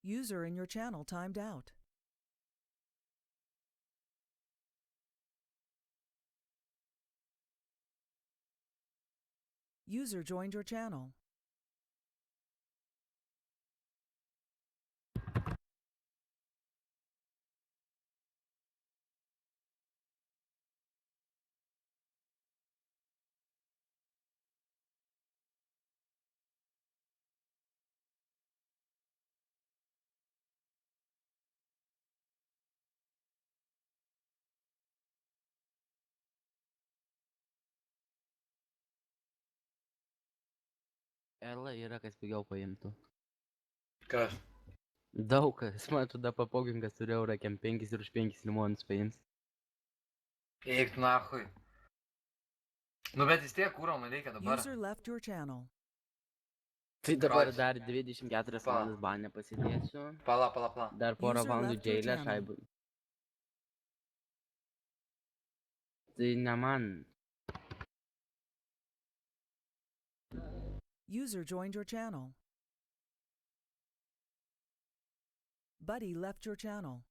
User in your channel timed out. User joined your channel. Ela yra, kas pigiau paimtų. Kas? Daug kas, man tada papogingas turi eurą kem 5 ir už 5 limonus paims. Eik nahui. Nu bet vis tiek kūro man reikia dabar. User left your channel. Tai dabar Kroacija. dar 24 valandas banę pasidėsiu. Pala. Dar porą User valandų left your džeilę channel. šaibų. Tai ne man. User joined your channel. Buddy left your channel.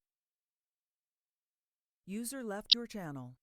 User left your channel.